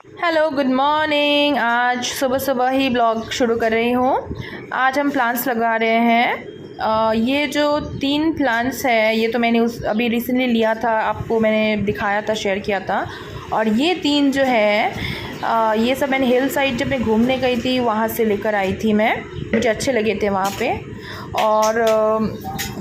Hello good morning. आज सुबह सुबह ही ब्लॉग शुरू कर रही हूँ। आज हम प्लांट्स लगा रहे हैं। ये जो 3 प्लांट्स है ये तो मैंने उस अभी रिसेंटली लिया था, आपको मैंने दिखाया था, शेयर किया था। और ये 3 जो है ये सब मैंने हिल साइड जब मैं घूमने गई थी वहाँ से लेकर आई थी मैं, मुझे अच्छे लगे थे वहाँ पे। और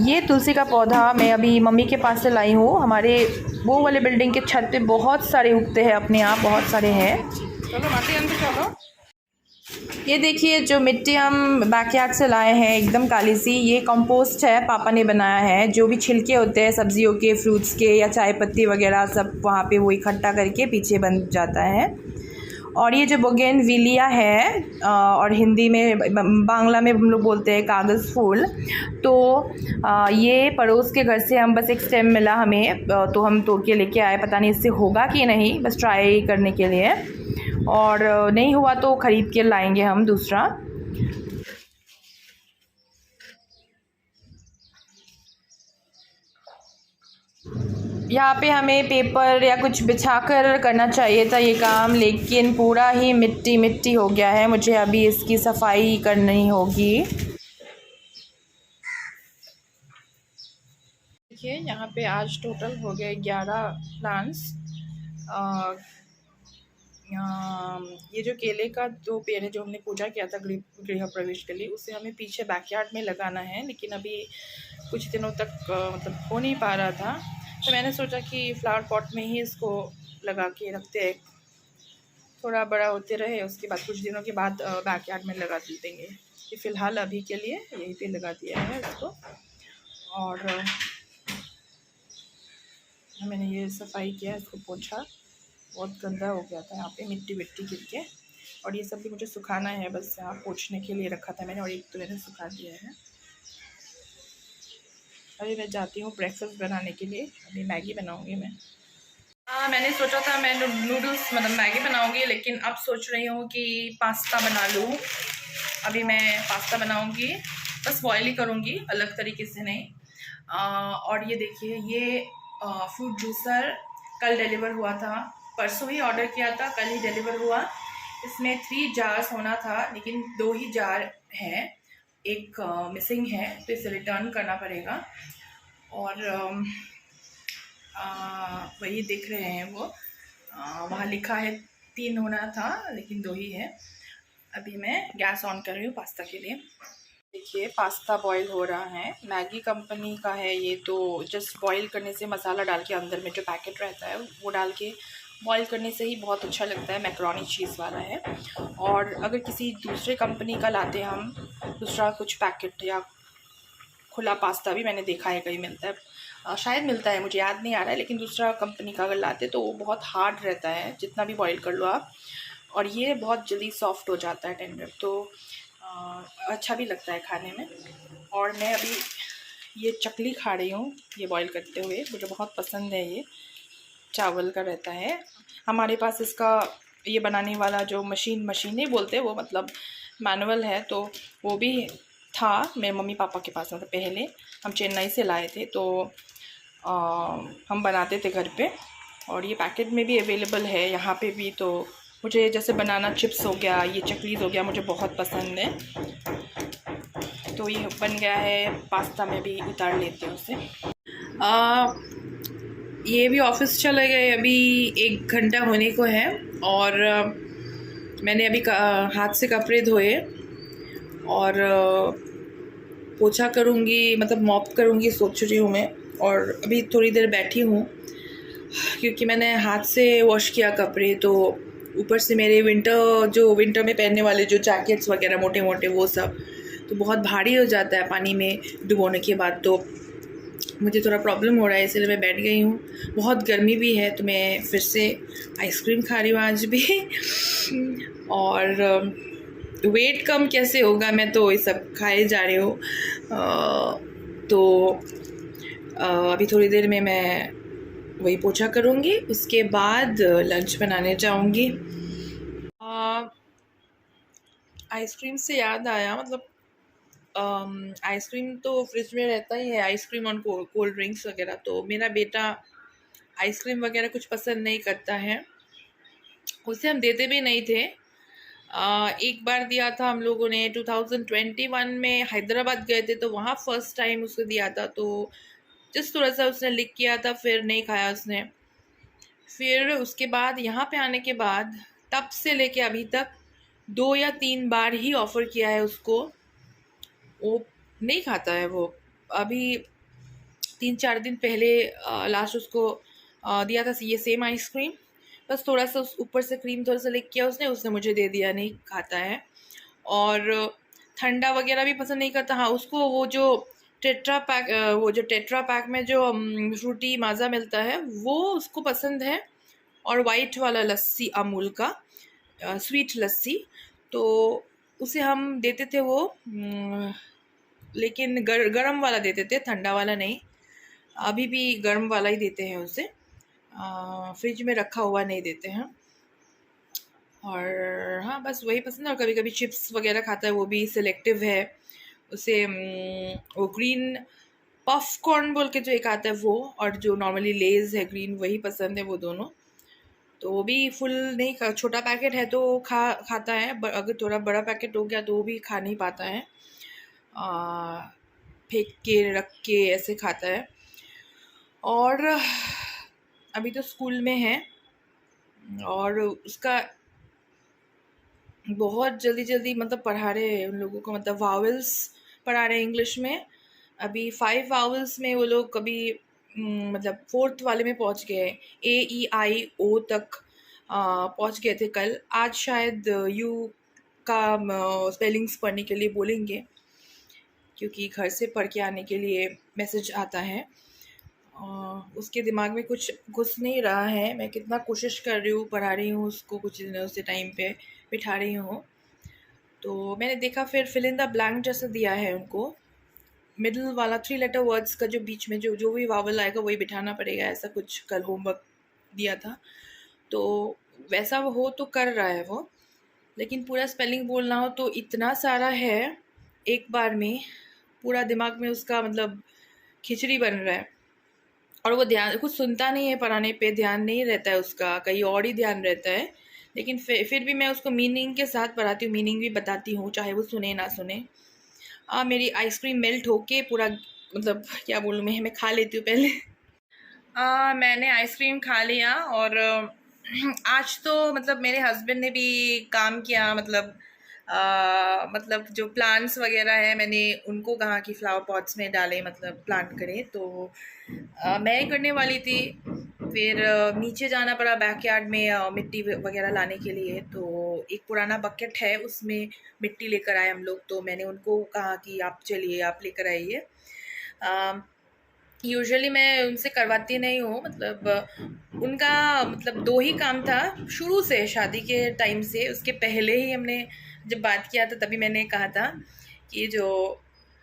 ये तुलसी का पौधा मैं अभी मम्मी के पास से लाई हूँ। हमारे वो वाले बिल्डिंग के छत पे बहुत सारे उगते हैं अपने आप, बहुत सारे हैं। चलो माटी अंदर चलो। ये देखिए जो मिट्टी हम बैकयार्ड से लाए हैं एकदम काली सी, ये कंपोस्ट है, पापा ने बनाया है। जो भी छिलके होते हैं सब्जियों के, फ्रूट्स के या चाय पत्ती वगैरह सब वहाँ पे वो इकट्ठा करके पीछे बन जाता है। और ये जो बोगेनविलिया है और हिंदी में बांग्ला में हम लोग बोलते हैं कागज़ फूल। तो ये पड़ोस के घर से हम बस एक स्टेम मिला हमें, तो हम तोड़ के लेके आए। पता नहीं इससे होगा कि नहीं, बस ट्राई करने के लिए। और नहीं हुआ तो ख़रीद के लाएंगे हम दूसरा। यहाँ पे हमें पेपर या कुछ बिछाकर करना चाहिए था ये काम, लेकिन पूरा ही मिट्टी मिट्टी हो गया है। मुझे अभी इसकी सफाई करनी होगी। देखिए यहाँ पे आज टोटल हो गए 11 प्लांट्स। ये जो केले का 2 पेड़ है जो हमने पूजा किया था गृह प्रवेश के लिए, उसे हमें पीछे बैकयार्ड में लगाना है, लेकिन अभी कुछ दिनों तक मतलब हो नहीं पा रहा था। तो मैंने सोचा कि फ्लावर पॉट में ही इसको लगा के रखते हैं, थोड़ा बड़ा होते रहे, उसके बाद कुछ दिनों के बाद बैकयार्ड में लगा देंगे। कि फ़िलहाल अभी के लिए यहीं पे लगा दिया है इसको। और मैंने ये सफाई किया, इसको पोछा, बहुत गंदा हो गया था यहाँ पे, मिट्टी विट्टी गिर के। और ये सब भी मुझे सुखाना है, बस यहाँ पोछने के लिए रखा था मैंने, और एक तो मैंने सुखा दिया है। अभी मैं जाती हूँ ब्रेकफास्ट बनाने के लिए, अभी मैगी बनाऊँगी मैं। मैंने सोचा था मैं नूडल्स मतलब मैगी बनाऊँगी, लेकिन अब सोच रही हूँ कि पास्ता बना लूँ। अभी मैं पास्ता बनाऊँगी, बस बॉयल ही करूँगी, अलग तरीके से नहीं। और ये देखिए, ये फ्रूट जूसर कल डिलीवर हुआ था, परसों ही ऑर्डर किया था, कल ही डिलीवर हुआ। इसमें 3 जार्स होना था, लेकिन 2 ही जार हैं, एक मिसिंग है, तो इसे रिटर्न करना पड़ेगा। और वही दिख रहे हैं वो, वहाँ लिखा है 3 होना था, लेकिन 2 ही है। अभी मैं गैस ऑन कर रही हूँ पास्ता के लिए। देखिए पास्ता बॉईल हो रहा है, मैगी कंपनी का है ये। तो जस्ट बॉईल करने से, मसाला डाल के अंदर में जो पैकेट रहता है वो डाल के बॉईल करने से ही बहुत अच्छा लगता है। मैकरोनी चीज़ वाला है। और अगर किसी दूसरे कंपनी का लाते हम दूसरा कुछ पैकेट या खुला पास्ता भी मैंने देखा है कहीं मिलता है, शायद मिलता है, मुझे याद नहीं आ रहा है, लेकिन दूसरा कंपनी का अगर लाते तो वो बहुत हार्ड रहता है जितना भी बॉईल कर लो आप। और ये बहुत जल्दी सॉफ्ट हो जाता है, टेंडर, तो अच्छा भी लगता है खाने में। और मैं अभी ये चकली खा रही हूँ ये बॉईल करते हुए, मुझे बहुत पसंद है। ये चावल का रहता है हमारे पास। इसका ये बनाने वाला जो मशीन नहीं बोलते वो, मतलब मैनुअल है, तो वो भी था मेरे मम्मी पापा के पास। मतलब पहले हम चेन्नई से लाए थे, तो हम बनाते थे घर पे। और ये पैकेट में भी अवेलेबल है यहाँ पे भी। तो मुझे जैसे बनाना चिप्स हो गया, ये चकलीज़ हो गया, मुझे बहुत पसंद है। तो ये बन गया है, पास्ता में भी उतार लेते हैं उसे। ये भी ऑफिस चले गए, अभी 1 घंटा होने को है। और मैंने अभी हाथ से कपड़े धोए और पोछा करूँगी, मतलब मॉप करूँगी सोच रही हूँ मैं। और अभी थोड़ी देर बैठी हूँ क्योंकि मैंने हाथ से वॉश किया कपड़े, तो ऊपर से मेरे विंटर में पहनने वाले जो जैकेट्स वगैरह मोटे मोटे वो सब तो बहुत भारी हो जाता है पानी में डुबोने के बाद। तो मुझे थोड़ा प्रॉब्लम हो रहा है, इसलिए मैं बैठ गई हूँ। बहुत गर्मी भी है, तो मैं फिर से आइसक्रीम खा रही हूँ आज भी। और वेट कम कैसे होगा, मैं तो ये सब खाए जा रही हूँ। तो अभी थोड़ी देर में मैं वही पोछा करूँगी, उसके बाद लंच बनाने जाऊँगी। आइसक्रीम से याद आया, मतलब आइसक्रीम तो फ्रिज में रहता ही है, आइसक्रीम और कोल्ड ड्रिंक्स वगैरह। तो मेरा बेटा आइसक्रीम वगैरह कुछ पसंद नहीं करता है, उसे हम देते भी नहीं थे। एक बार दिया था हम लोगों ने 2021 में, हैदराबाद गए थे तो वहाँ फर्स्ट टाइम उसको दिया था, तो जिस थोड़ा सा उसने लिक किया था, फिर नहीं खाया उसने। फिर उसके बाद यहाँ पे आने के बाद तब से लेके अभी तक 2 या 3 बार ही ऑफ़र किया है उसको, वो नहीं खाता है वो। अभी 3-4 दिन पहले लास्ट उसको दिया था ये सेम आइसक्रीम, बस थोड़ा सा उस ऊपर से क्रीम थोड़ा सा लिक किया उसने मुझे दे दिया, नहीं खाता है। और ठंडा वगैरह भी पसंद नहीं करता। हाँ, उसको वो जो टेट्रा पैक में जो फ्रूटी माज़ा मिलता है वो उसको पसंद है, और वाइट वाला लस्सी अमूल का स्वीट लस्सी, तो उसे हम देते थे वो, लेकिन गरम वाला देते थे, ठंडा वाला नहीं। अभी भी गर्म वाला ही देते हैं उसे, फ्रिज में रखा हुआ नहीं देते हैं। और हाँ, बस वही पसंद है। और कभी कभी चिप्स वगैरह खाता है, वो भी सिलेक्टिव है। उसे वो ग्रीन पफ कॉर्न बोल के जो एक आता है वो, और जो नॉर्मली लेज़ है ग्रीन, वही पसंद है वो दोनों। तो वो भी फुल नहीं छोटा पैकेट है तो खाता है, अगर थोड़ा बड़ा पैकेट हो गया तो वो भी खा नहीं पाता है, फेंक के रख के ऐसे खाता है। और अभी तो स्कूल में है और उसका बहुत जल्दी जल्दी मतलब पढ़ा रहे हैं उन लोगों को, मतलब वावल्स पढ़ा रहे हैं इंग्लिश में। अभी 5 वावल्स में वो लोग कभी मतलब 4th वाले में पहुंच गए, AEIO तक पहुंच गए थे कल। आज शायद यू का स्पेलिंग्स पढ़ने के लिए बोलेंगे, क्योंकि घर से पढ़ के आने के लिए मैसेज आता है। उसके दिमाग में कुछ घुस नहीं रहा है। मैं कितना कोशिश कर रही हूँ, पढ़ा रही हूँ उसको, कुछ दिनों से टाइम पे बिठा रही हूँ। तो मैंने देखा फिर फिल इन द ब्लैंक जैसा दिया है उनको, मिडिल वाला 3 लेटर वर्ड्स का जो बीच में जो भी वावल आएगा वही बिठाना पड़ेगा, ऐसा कुछ कल होमवर्क दिया था। तो वैसा वो हो तो कर रहा है वो, लेकिन पूरा स्पेलिंग बोलना हो तो इतना सारा है एक बार में, पूरा दिमाग में उसका मतलब खिचड़ी बन रहा है। और वो ध्यान कुछ सुनता नहीं है, पढ़ाने पे ध्यान नहीं रहता है उसका, कहीं और ही ध्यान रहता है। लेकिन फिर भी मैं उसको मीनिंग के साथ पढ़ाती हूँ, मीनिंग भी बताती हूँ, चाहे वो सुने ना सुने। मेरी आइसक्रीम मेल्ट होके पूरा मतलब क्या बोलूँ मैं खा लेती हूँ पहले। मैंने आइसक्रीम खा लिया, और आज तो मतलब मेरे हस्बैंड ने भी काम किया, मतलब जो प्लांट्स वगैरह है मैंने उनको कहा कि फ्लावर पॉट्स में डालें, मतलब प्लांट करें, तो मैं ही करने वाली थी। फिर नीचे जाना पड़ा बैकयार्ड में मिट्टी वगैरह लाने के लिए, तो एक पुराना बकेट है उसमें मिट्टी लेकर आए हम लोग, तो मैंने उनको कहा कि आप चलिए आप लेकर आइए। यूजुअली मैं उनसे करवाती नहीं हूँ, मतलब उनका मतलब 2 ही काम था शुरू से, शादी के टाइम से। उसके पहले ही हमने जब बात किया था तभी मैंने कहा था कि जो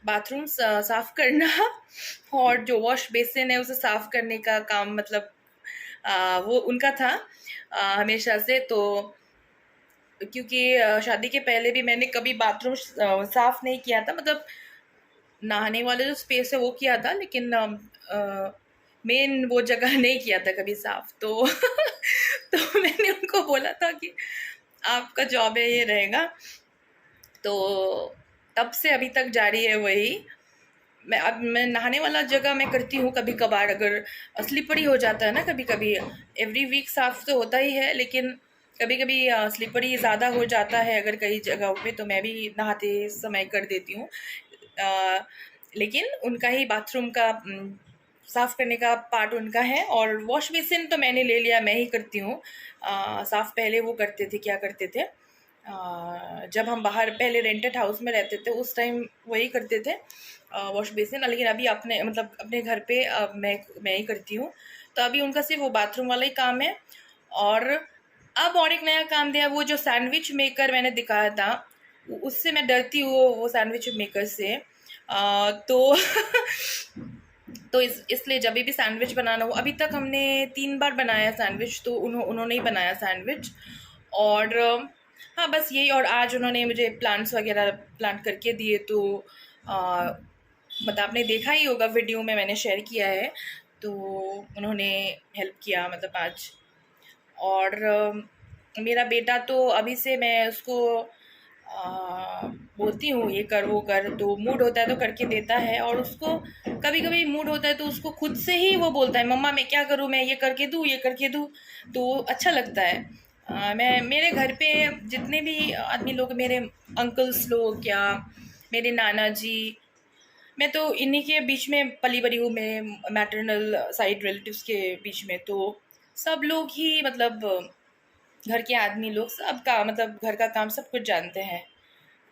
बाथरूम साफ़ करना और जो वॉश बेसिन है उसे साफ़ करने का काम, मतलब वो उनका था हमेशा से। तो क्योंकि शादी के पहले भी मैंने कभी बाथरूम साफ़ नहीं किया था, मतलब नहाने वाला जो स्पेस है वो किया था, लेकिन मेन वो जगह नहीं किया था कभी साफ। तो तो मैंने उनको बोला था कि आपका जॉब है ये रहेगा, तो तब से अभी तक जारी है वही। मैं नहाने वाला जगह मैं करती हूँ कभी कभार, अगर स्लिपरी हो जाता है ना कभी कभी। एवरी वीक साफ तो होता ही है, लेकिन कभी कभी स्लिपरी ज़्यादा हो जाता है अगर कई जगहों पे, तो मैं भी नहाते समय कर देती हूँ। लेकिन उनका ही बाथरूम का साफ़ करने का पार्ट उनका है, और वॉश बेसिन तो मैंने ले लिया, मैं ही करती हूँ साफ़। पहले वो करते थे, क्या करते थे, जब हम बाहर पहले रेंटेड हाउस में रहते थे उस टाइम वही करते थे वॉश बेसिन, लेकिन अभी अपने मतलब अपने घर पे मैं ही करती हूँ। तो अभी उनका सिर्फ वो बाथरूम वाला ही काम है। और अब और एक नया काम दिया, वो जो सैंडविच मेकर मैंने दिखाया था, उससे मैं डरती हूँ, वो सैंडविच मेकर से। तो तो इसलिए जब भी सैंडविच बनाना हो, अभी तक हमने 3 बार बनाया सैंडविच, तो उन्होंने ही बनाया सैंडविच। और हाँ बस यही। और आज उन्होंने मुझे प्लांट्स वगैरह प्लांट करके दिए, तो मतलब आपने देखा ही होगा वीडियो में मैंने शेयर किया है, तो उन्होंने हेल्प किया मतलब आज। और मेरा बेटा तो अभी से मैं उसको बोलती हूँ ये कर वो कर, तो मूड होता है तो करके देता है। और उसको कभी कभी मूड होता है तो उसको खुद से ही वो बोलता है, मम्मा मैं क्या करूँ, मैं ये करके दूँ ये करके दूँ। तो अच्छा लगता है। मैं मेरे घर पे जितने भी आदमी लोग, मेरे अंकल्स लोग या मेरे नाना जी, मैं तो इन्हीं के बीच में पली बड़ी हूँ, मेरे मैटरनल साइड रिलेटिव्स के बीच में। तो सब लोग ही मतलब घर के आदमी लोग सबका मतलब घर का काम सब कुछ जानते हैं,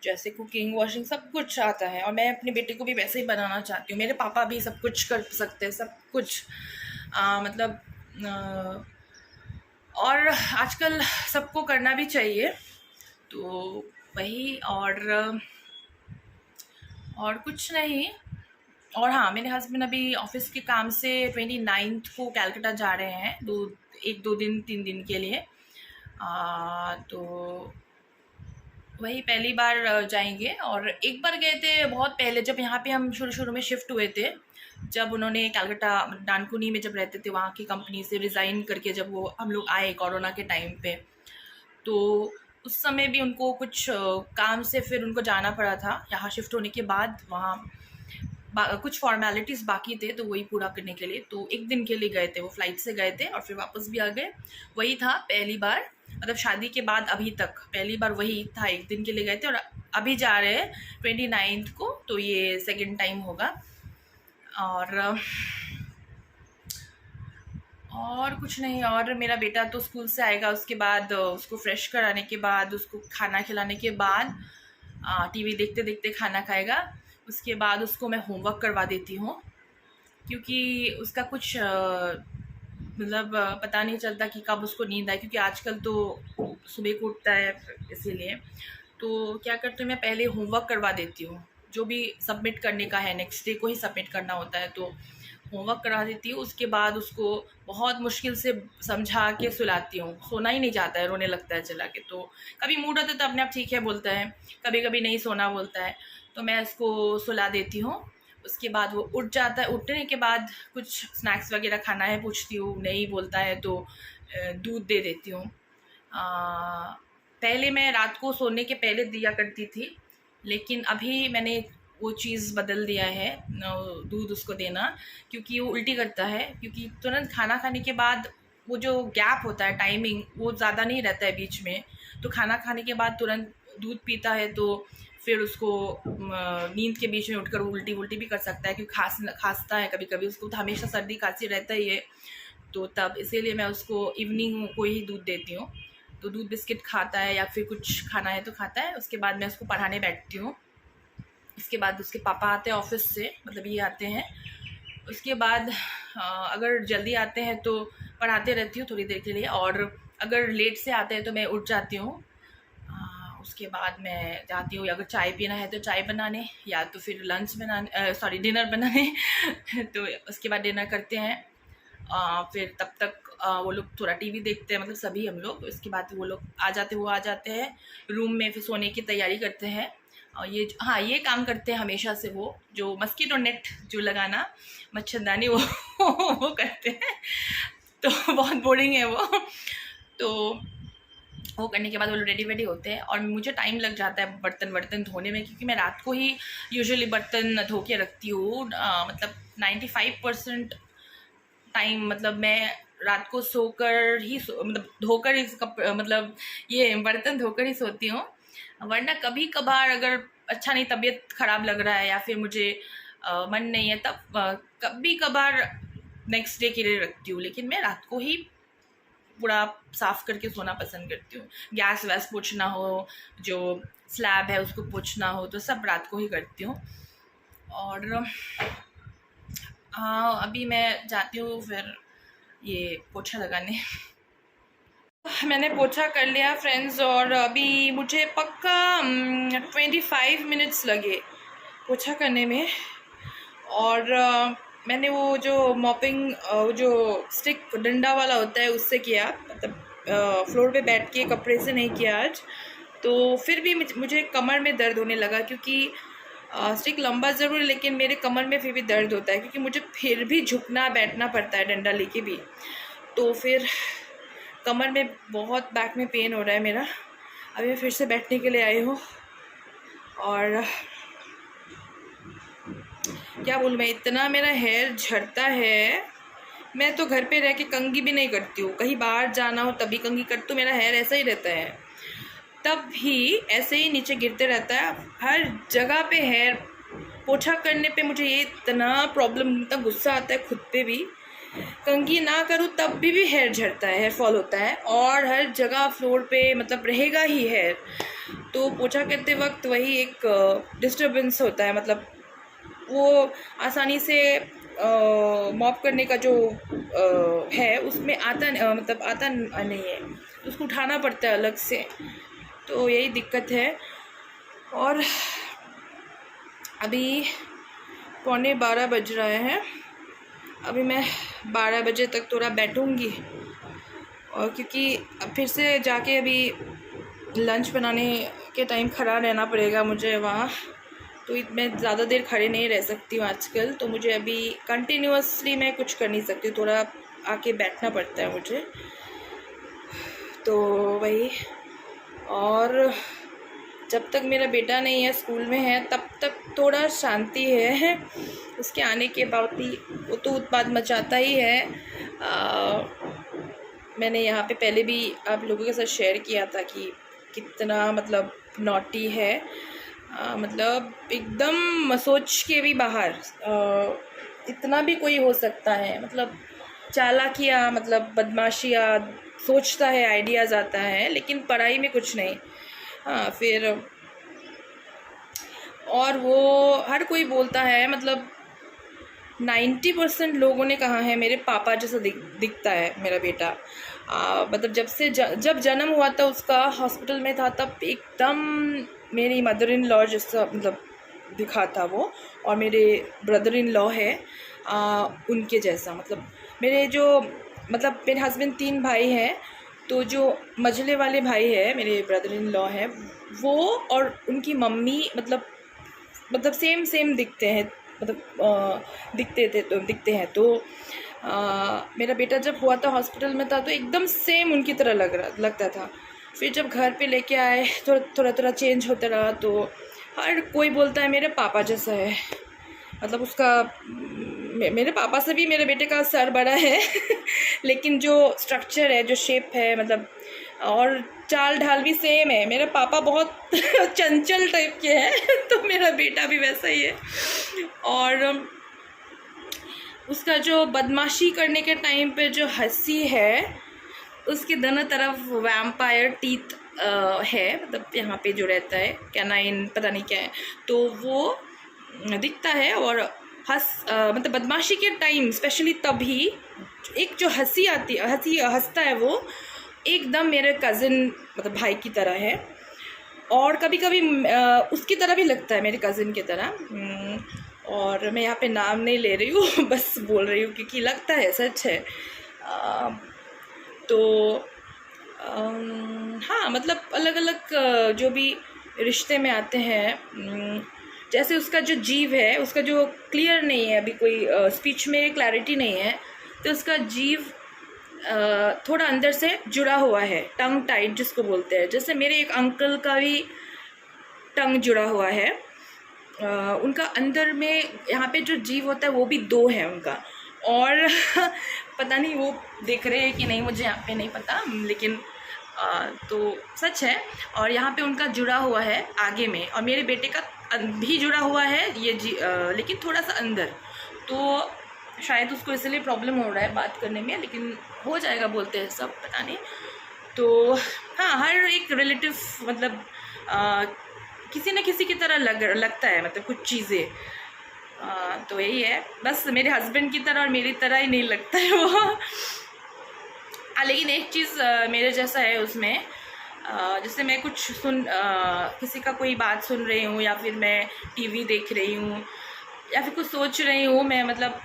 जैसे कुकिंग वॉशिंग सब कुछ आता है। और मैं अपने बेटे को भी वैसे ही बनाना चाहती हूँ। मेरे पापा भी सब कुछ कर सकते हैं, सब कुछ मतलब और आजकल सबको करना भी चाहिए। तो वही और कुछ नहीं। और हाँ, मेरे हस्बैंड अभी ऑफिस के काम से 29 को कैलकाटा जा रहे हैं, 2 दिन 3 दिन के लिए। तो वही पहली बार जाएंगे। और एक बार गए थे बहुत पहले, जब यहाँ पे हम शुरू शुरू में शिफ्ट हुए थे, जब उन्होंने कैलकाटा डानकुनी में जब रहते थे, वहाँ की कंपनी से रिज़ाइन करके जब वो हम लोग आए कोरोना के टाइम पे, तो उस समय भी उनको कुछ काम से फिर उनको जाना पड़ा था। यहाँ शिफ्ट होने के बाद वहाँ कुछ फॉर्मेलिटीज़ बाकी थे, तो वही पूरा करने के लिए तो एक दिन के लिए गए थे। वो फ्लाइट से गए थे और फिर वापस भी आ गए। वही था पहली बार, मतलब शादी के बाद अभी तक पहली बार वही था, एक दिन के लिए गए थे। और अभी जा रहे हैं 29 को, तो ये सेकंड टाइम होगा। और कुछ नहीं। और मेरा बेटा तो स्कूल से आएगा, उसके बाद उसको फ्रेश कराने के बाद, उसको खाना खिलाने के बाद टीवी देखते देखते खाना खाएगा। उसके बाद उसको मैं होमवर्क करवा देती हूँ, क्योंकि उसका कुछ मतलब पता नहीं चलता कि कब उसको नींद आए, क्योंकि आजकल तो सुबह को उठता है, इसीलिए तो क्या करती हूँ मैं पहले होमवर्क करवा देती हूँ। जो भी सबमिट करने का है नेक्स्ट डे को ही सबमिट करना होता है, तो होमवर्क करा देती हूँ। उसके बाद उसको बहुत मुश्किल से समझा के सुलाती हूँ, सोना ही नहीं जाता है, रोने लगता है चला के। तो कभी मूड होता है तो अपने आप ठीक है बोलता है, कभी कभी नहीं सोना बोलता है, तो मैं उसको सुला देती हूँ। उसके बाद वो उठ जाता है। उठने के बाद कुछ स्नैक्स वगैरह खाना है पूछती हूँ, नहीं बोलता है तो दूध दे देती हूँ। पहले मैं रात को सोने के पहले दिया करती थी, लेकिन अभी मैंने वो चीज़ बदल दिया है, दूध उसको देना, क्योंकि वो उल्टी करता है। क्योंकि तुरंत खाना खाने के बाद वो जो गैप होता है टाइमिंग, वो ज़्यादा नहीं रहता है बीच में, तो खाना खाने के बाद तुरंत दूध पीता है, तो फिर उसको नींद के बीच में उठकर वो उल्टी भी कर सकता है, क्योंकि खांसता है कभी कभी, उसको तो हमेशा सर्दी खांसी रहता ही है। तो तब इसीलिए मैं उसको इवनिंग को ही दूध देती हूँ। तो दूध बिस्किट खाता है या फिर कुछ खाना है तो खाता है। उसके बाद मैं उसको पढ़ाने बैठती हूँ। इसके बाद उसके पापा आते हैं ऑफिस से, मतलब ये आते हैं। उसके बाद अगर जल्दी आते हैं तो पढ़ाते रहती हूँ थोड़ी देर के लिए, और अगर लेट से आते हैं तो मैं उठ जाती हूँ। उसके बाद मैं जाती हूँ, अगर चाय पीना है तो चाय बनाने, या तो फिर डिनर बनाने तो उसके बाद डिनर करते हैं। फिर तब तक वो लोग थोड़ा टीवी देखते हैं, मतलब सभी हम लोग। इसके बाद वो लोग आ जाते हैं रूम में, फिर सोने की तैयारी करते हैं। और ये काम करते हैं हमेशा से, वो जो मस्कीटो नेट जो लगाना, मच्छरदानी, वो करते हैं। तो बहुत बोरिंग है वो। तो वो करने के बाद वो लोग रेडी होते हैं, और मुझे टाइम लग जाता है बर्तन धोने में, क्योंकि मैं रात को ही यूजुअली बर्तन धो के रखती हूँ। मतलब 95% टाइम मतलब मैं रात को सोकर ही मतलब धोकर ही मतलब ये बर्तन धोकर ही सोती हूँ। वरना कभी कभार अगर अच्छा नहीं, तबीयत ख़राब लग रहा है या फिर मुझे मन नहीं है, तब कभी कभार नेक्स्ट डे के लिए रखती हूँ। लेकिन मैं रात को ही पूरा साफ़ करके सोना पसंद करती हूँ। गैस वैस पोंछना हो, जो स्लैब है उसको पोंछना हो, तो सब रात को ही करती हूँ। और हाँ, अभी मैं जाती हूँ फिर ये पोछा लगाने। मैंने पोछा कर लिया फ्रेंड्स, और अभी मुझे पक्का 25 मिनट्स लगे पोछा करने में। और मैंने वो जो मॉपिंग जो स्टिक डंडा वाला होता है उससे किया, मतलब फ्लोर पे बैठ के कपड़े से नहीं किया आज। तो फिर भी मुझे कमर में दर्द होने लगा, क्योंकि स्टिक लंबा ज़रूर, लेकिन मेरे कमर में फिर भी दर्द होता है, क्योंकि मुझे फिर भी झुकना बैठना पड़ता है डंडा लेके भी। तो फिर कमर में बहुत, बैक में पेन हो रहा है मेरा। अभी मैं फिर से बैठने के लिए आई हूँ और क्या बोलूँ मैं, इतना मेरा हेयर झड़ता है। मैं तो घर पे रह के कंघी भी नहीं करती हूँ, कहीं बाहर जाना हो तभी कंघी करती हूँ। मेरा हेयर ऐसा ही रहता है, तब भी ऐसे ही नीचे गिरते रहता है। हर जगह पे हेयर, पोछा करने पे मुझे ये इतना प्रॉब्लम, इतना गुस्सा आता है खुद पे भी। कंघी ना करूँ तब भी हेयर झड़ता है, हेयर फॉल होता है, और हर जगह फ्लोर पे मतलब रहेगा ही हेयर। तो पोछा करते वक्त वही एक डिस्टर्बेंस होता है, मतलब वो आसानी से मॉप करने का जो है उसमें आता मतलब आता नहीं है, तो उसको उठाना पड़ता है अलग से। तो यही दिक्कत है। और अभी 11:15 बज रहे हैं। अभी मैं 12 बजे तक थोड़ा बैठूंगी, और क्योंकि फिर से जाके अभी लंच बनाने के टाइम खड़ा रहना पड़ेगा मुझे वहाँ, तो मैं ज़्यादा देर खड़े नहीं रह सकती हूँ आजकल। तो मुझे अभी कंटिन्यूअसली मैं कुछ कर नहीं सकती, थोड़ा आके बैठना पड़ता है मुझे। तो वही, और जब तक मेरा बेटा नहीं है, स्कूल में है, तब तक थोड़ा शांति है। उसके आने के बाद ही वो तो उत्पात मचाता ही है। मैंने यहाँ पे पहले भी आप लोगों के साथ शेयर किया था कि कितना मतलब नॉटी है, मतलब एकदम सोच के भी बाहर। इतना भी कोई हो सकता है, मतलब चालाकियाँ, मतलब बदमाशियाँ, सोचता है, आइडियाज़ आता है, लेकिन पढ़ाई में कुछ नहीं। हाँ, फिर और वो हर कोई बोलता है, मतलब 90% लोगों ने कहा है मेरे पापा जैसा दिखता है मेरा बेटा। मतलब जब जन्म हुआ था उसका, हॉस्पिटल में था, तब एकदम मेरी मदर इन लॉ जैसा मतलब दिखा था वो, और मेरे ब्रदर इन लॉ है उनके जैसा। मतलब मेरे हस्बैंड 3 भाई हैं, तो जो मझले वाले भाई है मेरे ब्रदर इन लॉ है, वो और उनकी मम्मी मतलब सेम दिखते हैं, मतलब दिखते हैं। तो मेरा बेटा जब हुआ था, हॉस्पिटल में था, तो एकदम सेम उनकी तरह लगता था। फिर जब घर पे लेके आए, थोड़ा चेंज होता रहा, तो हर कोई बोलता है मेरे पापा जैसा है। मतलब उसका मेरे पापा से भी मेरे बेटे का सर बड़ा है लेकिन जो स्ट्रक्चर है, जो शेप है, मतलब और चाल ढाल भी सेम है। मेरे पापा बहुत चंचल टाइप के हैं तो मेरा बेटा भी वैसा ही है। और उसका जो बदमाशी करने के टाइम पे जो हंसी है, उसके दोनों तरफ वैम्पायर टीथ है, मतलब यहाँ पे जो रहता है कैनाइन, पता नहीं क्या है, तो वो दिखता है। और मतलब बदमाशी के टाइम स्पेशली तभी एक जो हंसता है, वो एकदम मेरे कज़िन मतलब भाई की तरह है, और कभी कभी उसकी तरह भी लगता है, मेरे कज़िन की तरह। और मैं यहाँ पे नाम नहीं ले रही हूँ बस बोल रही हूँ क्योंकि लगता है, सच है। तो हाँ, मतलब अलग अलग जो भी रिश्ते में आते हैं, जैसे उसका जो जीव है, उसका जो क्लियर नहीं है, अभी कोई स्पीच में क्लैरिटी नहीं है, तो उसका जीव थोड़ा अंदर से जुड़ा हुआ है, टंग टाइट जिसको बोलते हैं। जैसे मेरे एक अंकल का भी टंग जुड़ा हुआ है, उनका अंदर में यहाँ पे जो जीव होता है वो भी 2 है उनका। और पता नहीं वो देख रहे हैं कि नहीं, मुझे यहाँ पे नहीं पता, लेकिन तो सच है। और यहाँ पे उनका जुड़ा हुआ है आगे में, और मेरे बेटे का भी जुड़ा हुआ है ये लेकिन थोड़ा सा अंदर। तो शायद उसको इसलिए प्रॉब्लम हो रहा है बात करने में, लेकिन हो जाएगा बोलते हैं सब, पता नहीं। तो हाँ, हर एक रिलेटिव मतलब किसी न किसी की तरह लगता है, मतलब कुछ चीज़ें। तो यही है, बस मेरे हस्बैंड की तरह और मेरी तरह ही नहीं लगता है वो। लेकिन एक चीज़ मेरे जैसा है उसमें, जैसे मैं कुछ किसी का कोई बात सुन रही हूँ, या फिर मैं टीवी देख रही हूँ, या फिर कुछ सोच रही हूँ, मैं मतलब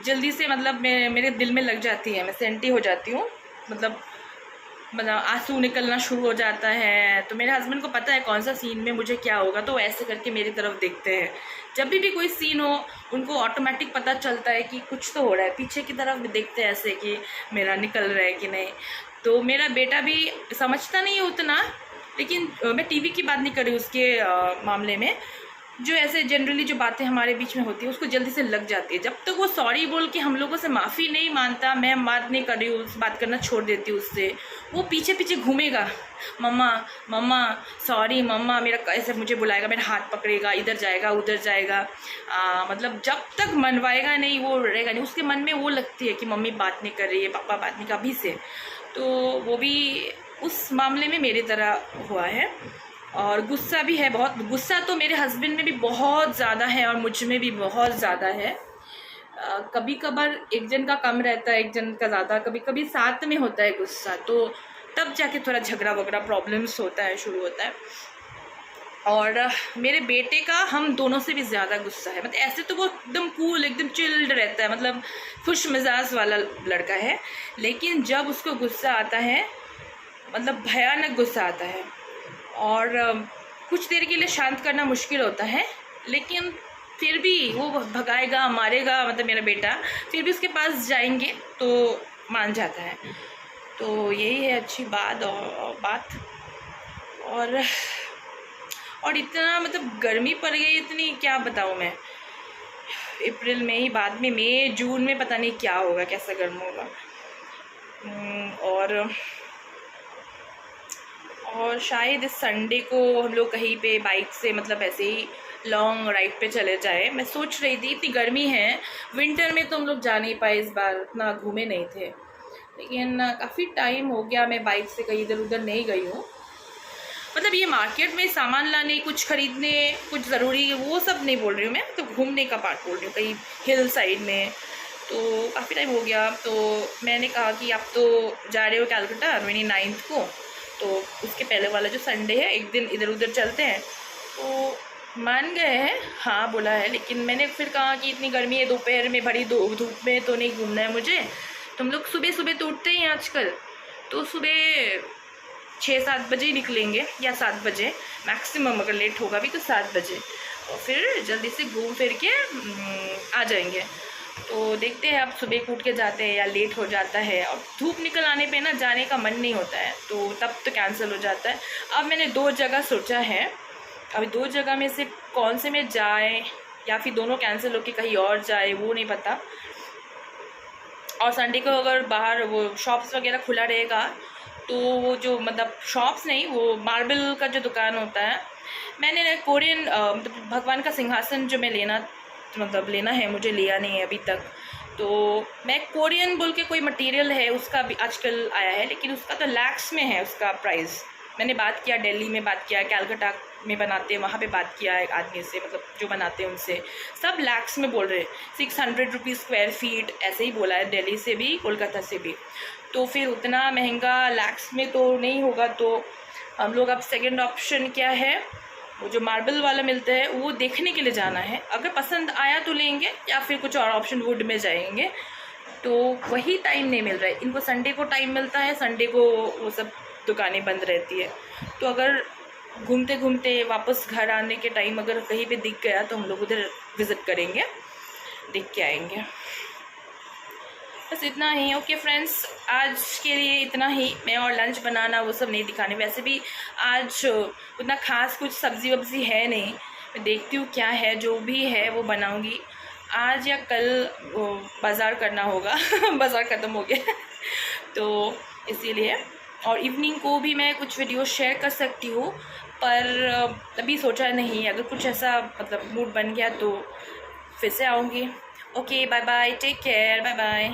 जल्दी से मतलब मेरे दिल में लग जाती है, मैं सेंटी हो जाती हूँ, मतलब आंसू निकलना शुरू हो जाता है। तो मेरे हस्बैंड को पता है कौन सा सीन में मुझे क्या होगा, तो ऐसे करके मेरी तरफ देखते हैं। जब भी कोई सीन हो, उनको ऑटोमेटिक पता चलता है कि कुछ तो हो रहा है, पीछे की तरफ भी देखते हैं ऐसे कि मेरा निकल रहा है कि नहीं। तो मेरा बेटा भी समझता नहीं है उतना, लेकिन मैं टीवी की बात नहीं कर रही उसके मामले में, जो ऐसे जनरली जो बातें हमारे बीच में होती है उसको जल्दी से लग जाती है। जब तक वो सॉरी बोल के हम लोगों से माफ़ी नहीं मानता, मैं बात नहीं कर रही हूँ, बात करना छोड़ देती हूँ उससे, वो पीछे पीछे घूमेगा, मम्मा मम्मा सॉरी मम्मा, मेरा ऐसे मुझे बुलाएगा, मेरा हाथ पकड़ेगा, इधर जाएगा उधर जाएगा, मतलब जब तक मनवाएगा नहीं वो रहेगा नहीं। उसके मन में वो लगती है कि मम्मी बात नहीं कर रही है, पापा बात नहीं, कभी से। तो वो भी उस मामले में मेरी तरह हुआ है। और गुस्सा भी है बहुत, गुस्सा तो मेरे हस्बैंड में भी बहुत ज़्यादा है और मुझ में भी बहुत ज़्यादा है। कभी कभार एक जन का कम रहता है, एक जन का ज़्यादा, कभी कभी साथ में होता है गुस्सा, तो तब जाके थोड़ा झगड़ा वगड़ा प्रॉब्लम्स होता है, शुरू होता है। और मेरे बेटे का हम दोनों से भी ज़्यादा गुस्सा है। मतलब ऐसे तो वो एकदम कूल, एकदम चिल्ड रहता है, मतलब खुश मिजाज वाला लड़का है, लेकिन जब उसको गुस्सा आता है, मतलब भयानक गुस्सा आता है, और कुछ देर के लिए शांत करना मुश्किल होता है, लेकिन फिर भी वो भगाएगा, मारेगा, मतलब मेरा बेटा, फिर भी उसके पास जाएंगे तो मान जाता है। तो यही है अच्छी बात और इतना मतलब गर्मी पड़ गई इतनी, क्या बताऊँ मैं। अप्रैल में ही, बाद में मई जून में पता नहीं क्या होगा, कैसा गर्म होगा। और शायद इस संडे को हम लोग कहीं पे बाइक से, मतलब ऐसे ही लॉन्ग राइड पे चले जाए। मैं सोच रही थी, इतनी गर्मी है, विंटर में तो हम लोग जा नहीं पाए इस बार, इतना घूमे नहीं थे, लेकिन काफ़ी टाइम हो गया मैं बाइक से कहीं इधर उधर नहीं गई हूँ। मतलब ये मार्केट में सामान लाने, कुछ खरीदने, कुछ ज़रूरी, वो सब नहीं बोल रही हूँ मैं, तो घूमने का पार्ट बोल रही हूँ, कहीं हिल साइड में। तो काफ़ी टाइम हो गया, तो मैंने कहा कि आप तो जा रहे हो कैलकाटा 29 को, तो उसके पहले वाला जो संडे है एक दिन इधर उधर चलते हैं। तो मान गए हैं, हाँ बोला है, लेकिन मैंने फिर कहा कि इतनी गर्मी है, दोपहर में भरी धूप में तो नहीं घूमना है मुझे। तुम लोग सुबह सुबह तो उठते ही हैं आजकल, तो सुबह 6-7 बजे ही निकलेंगे, या 7 बजे मैक्सिमम, अगर लेट होगा भी तो 7 बजे, और फिर जल्दी से घूम फिर के आ जाएंगे। तो देखते हैं, अब सुबह उठ के जाते हैं या लेट हो जाता है, और धूप निकल आने पे ना जाने का मन नहीं होता है, तो तब तो कैंसिल हो जाता है। अब मैंने 2 जगह सोचा है, अभी 2 जगह में से कौन से में जाए, या फिर दोनों कैंसिल होकर कहीं और जाए, वो नहीं पता। और संडे को अगर बाहर वो शॉप्स वगैरह खुला रहेगा, तो वो जो मतलब शॉप्स नहीं, वो मार्बल का जो दुकान होता है, मैंने कोरियन मतलब भगवान का सिंहासन जो मैं लेना है, मुझे लिया नहीं है अभी तक। तो मैं कोरियन बोल के कोई मटेरियल है, उसका भी आजकल आया है, लेकिन उसका तो लैक्स में है उसका प्राइस। मैंने बात किया, दिल्ली में बात किया, कैलकाटा में बनाते हैं, वहाँ पे बात किया एक आदमी से, मतलब जो बनाते हैं उनसे, सब लैक्स में बोल रहे हैं, 600 रुपीज़ स्क्वायर फीट ऐसे ही बोला है, दिल्ली से भी कोलकाता से भी। तो फिर उतना महंगा लैक्स में तो नहीं होगा, तो हम लोग अब सेकंड ऑप्शन क्या है, वो जो मार्बल वाला मिलता है वो देखने के लिए जाना है। अगर पसंद आया तो लेंगे, या फिर कुछ और ऑप्शन वुड में जाएंगे। तो वही टाइम नहीं मिल रहा है इनको, संडे को टाइम मिलता है, संडे को वो सब दुकानें बंद रहती है। तो अगर घूमते घूमते वापस घर आने के टाइम अगर कहीं पे दिख गया तो हम लोग उधर विज़िट करेंगे, देख के आएंगे। बस इतना ही। ओके फ्रेंड्स, आज के लिए इतना ही। मैं और लंच बनाना वो सब नहीं दिखाने, वैसे भी आज उतना ख़ास कुछ सब्ज़ी वब्ज़ी है नहीं, मैं देखती हूँ क्या है, जो भी है वो बनाऊँगी। आज या कल वो बाज़ार करना होगा बाज़ार ख़त्म हो गया तो इसीलिए। और इवनिंग को भी मैं कुछ वीडियो शेयर कर सकती हूँ, पर अभी सोचा नहीं, अगर कुछ ऐसा मतलब मूड बन गया तो फिर से आऊँगी। Okay, bye bye, take care, bye bye.